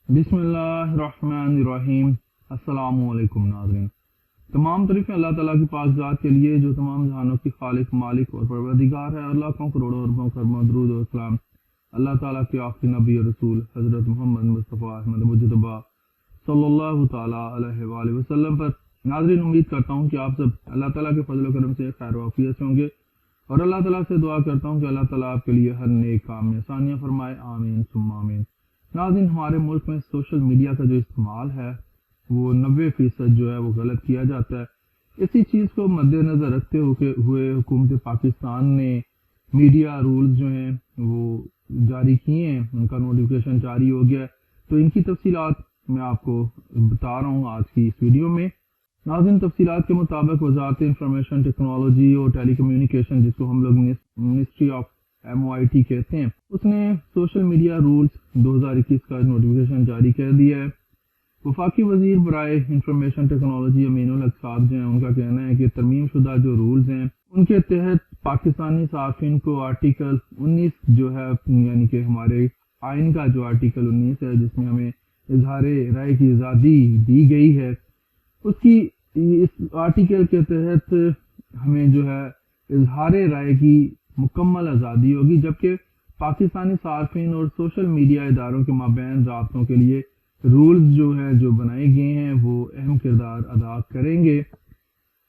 बिस्मिल्लाहिर्रहमानिर्रहीम। अस्सलामुअलैकुम नाज़रीन। तमाम तारीफ़ें अल्लाह ताला की पाक ज़ात के लिए जो तमाम जहानों की खालिक, मालिक और परवरदिगार है। और लाखों करोड़ों अरबों खरबों दुरूद और सलाम अल्लाह ताला के आखिरी नबी और रसूल हज़रत मोहम्मद मुस्तफ़ा अहमद मुजतबा सल्लल्लाहु ताला अलैहि वसल्लम पर। नाज़रीन, उम्मीद करता हूँ कि आप सब अल्लाह ताला के फजल करम से खैर वाफियत से होंगे और अल्लाह ताला से दुआ करता हूँ कि अल्लाह ताला आपके लिए हर नेक काम में आसानियाँ फरमाए। आमीन सुम्मा आमीन। नाज़रीन, हमारे मुल्क में सोशल मीडिया का जो इस्तेमाल है वो 90% जो है वो गलत किया जाता है। इसी चीज़ को मद्देनज़र रखते हुए हुकूमत पाकिस्तान ने मीडिया रूल्स जो हैं वो जारी किए हैं, उनका नोटिफिकेशन जारी हो गया है। तो इनकी तफसीलात मैं आपको बता रहा हूँ आज की इस वीडियो में। नाज़रीन, तफसीलात के मुताबिक वज़ारत इंफॉर्मेशन टेक्नोलॉजी और टेली कम्युनिकेशन, जिसको हम लोग मिनिस्ट्री ऑफ MOIT कहते हैं, उसने सोशल मीडिया रूल्स 2021 का नोटिफिकेशन जारी कर दिया है। वफाकी वजीर बराए इंफॉर्मेशन टेक्नोलॉजी अमीनुल हक साहब जो हैं, उनका कहना है कि तरमीम शुदा जो रूल्स हैं उनके तहत पाकिस्तानी सार्फिन को आर्टिकल 19 जो है, यानी कि हमारे आइन का जो आर्टिकल 19 है जिसमें हमें इजहार राय की आज़ादी दी गई है, उसकी इस आर्टिकल के तहत हमें जो है इजहार राय की मुकम्मल आज़ादी होगी। जबकि पाकिस्तानी सार्फिन और सोशल मीडिया इदारों के माबैन राब्तों के लिए रूल्स जो है जो बनाए गए हैं वो अहम किरदार अदा करेंगे।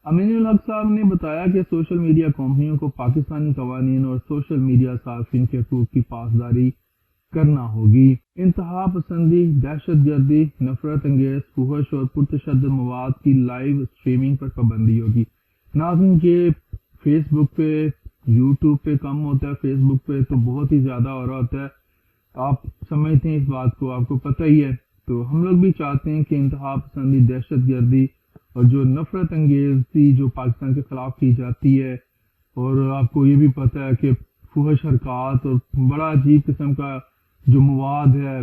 अमीनुल हक साहब ने बताया कि सोशल मीडिया कंपनियों को पाकिस्तानी कवानीन और सोशल मीडिया सार्फिन के हकूक की पासदारी करना होगी। इंतहा पसंदी, दहशत गर्दी, नफरत अंगेज, फुहश और पुरतशद्दुद मवाद की लाइव स्ट्रीमिंग पर पाबंदी होगी। नाज़रीन, ये फेसबुक पे, यूट्यूब पे कम होता है, फेसबुक पे तो बहुत ही ज़्यादा हो रहा होता है। आप समझते हैं इस बात को, आपको पता ही है। तो हम लोग भी चाहते हैं कि इंतहा पसंदी, दहशत गर्दी और जो नफरत अंगेजी जो पाकिस्तान के खिलाफ की जाती है, और आपको ये भी पता है कि फुहश हरकत और बड़ा अजीब किस्म का जो मवाद है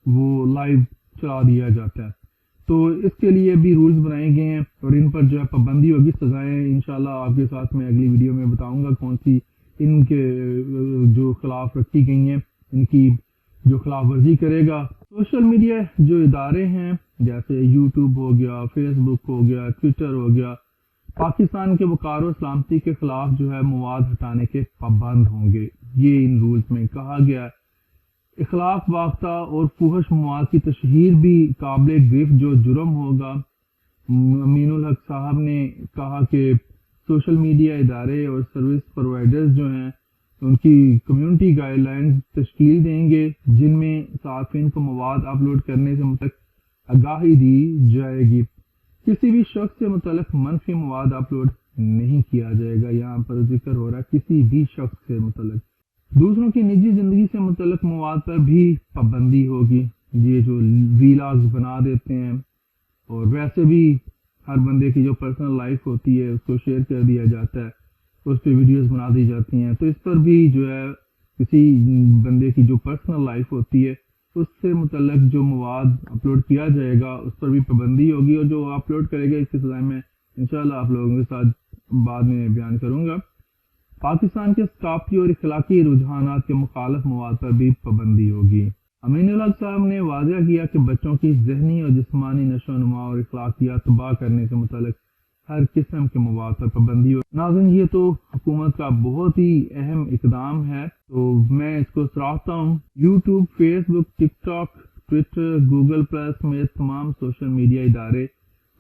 वो लाइव चला दिया जाता है। तो इसके लिए भी रूल्स बनाए गए हैं और इन पर जो है पाबंदी होगी। सजाएं इंशाल्लाह आपके साथ मैं अगली वीडियो में बताऊंगा कौन सी इनके जो खिलाफ रखी गई हैं, इनकी जो खिलाफ वर्जी करेगा। सोशल मीडिया जो इदारे हैं जैसे यूट्यूब हो गया, फेसबुक हो गया, ट्विटर हो गया, पाकिस्तान के वकार और सलामती के खिलाफ जो है मवाद हटाने के पाबंद होंगे। ये इन रूल्स में कहा गया है। इखलाक वाख्ता और फुहश मवाद की तशहीर भी काबिल गिरफ्त जो जुर्म होगा। अमीनुल हक साहब ने कहा कि सोशल मीडिया इदारे और सर्विस प्रोवाइडर्स जो हैं उनकी कम्युनिटी गाइडलाइंस तश्कील देंगे जिनमें सार्फिन को मवाद अपलोड करने से मुतल्लिक आगाही दी जाएगी। किसी भी शख्स से मुतल्लिक मनफी मवाद अपलोड नहीं किया जाएगा। यहाँ पर जिक्र हो रहा है किसी भी शख्स से मुतल्लिक। दूसरों की निजी जिंदगी से मुतल्लिक मवाद पर भी पाबंदी होगी। ये जो वीलॉग्स बना देते हैं और वैसे भी हर बंदे की जो पर्सनल लाइफ होती है उसको शेयर कर दिया जाता है, उस पर वीडियोस बना दी जाती हैं। तो इस पर भी जो है किसी बंदे की जो पर्सनल लाइफ होती है उससे मुतल्लिक जो मवाद अपलोड किया जाएगा उस पर भी पाबंदी होगी। और जो अपलोड करेगा इसकी सज़ा मैं इंशाल्लाह आप लोगों के साथ बाद में बयान करूँगा। पाकिस्तान के सकाफती और इखलाकी रुझानात के मुखालिफ मवाद पर भी पाबंदी होगी। अमीनुल हक साहब ने वाज़ह किया कि बच्चों की ज़हनी और जिस्मानी नशोनुमा और इखलाकियात तबाह करने से मुतल्लिक हर किस्म के मवाद पर पाबंदी हो। नाज़रीन, ये तो हुकूमत का बहुत ही अहम इकदाम है, तो मैं इसको सराहता हूँ। YouTube, Facebook, TikTok, Twitter, Google plus में तमाम सोशल मीडिया इदारे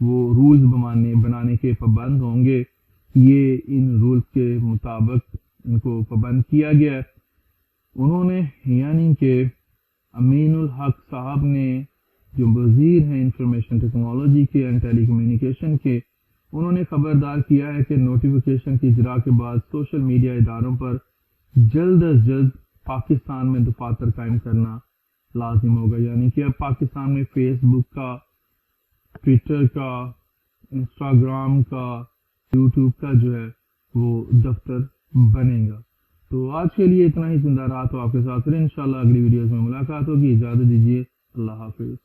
वो रूल्स बनाने के पाबंद होंगे। ये इन रूल्स के मुताबिक इनको पाबंद किया गया है। उन्होंने यानी कि अमीनुल हक साहब ने जो वजीर हैं इंफॉर्मेशन टेक्नोलॉजी के एंड टेली कम्युनिकेशन के, उन्होंने खबरदार किया है कि नोटिफिकेशन की इजरा के बाद सोशल मीडिया इदारों पर जल्द अज जल्द पाकिस्तान में दफातर कायम करना लाजिम होगा। यानी कि अब पाकिस्तान में फेसबुक का, ट्विटर का, इंस्टाग्राम का, यूट्यूब का जो है वो दफ्तर बनेगा। तो आज के लिए इतना ही। जिंदा रहा तो आपके साथ फिर इंशाल्लाह अगली वीडियोस में मुलाकात होगी। इजाज़त दीजिए। अल्लाह हाफिज़।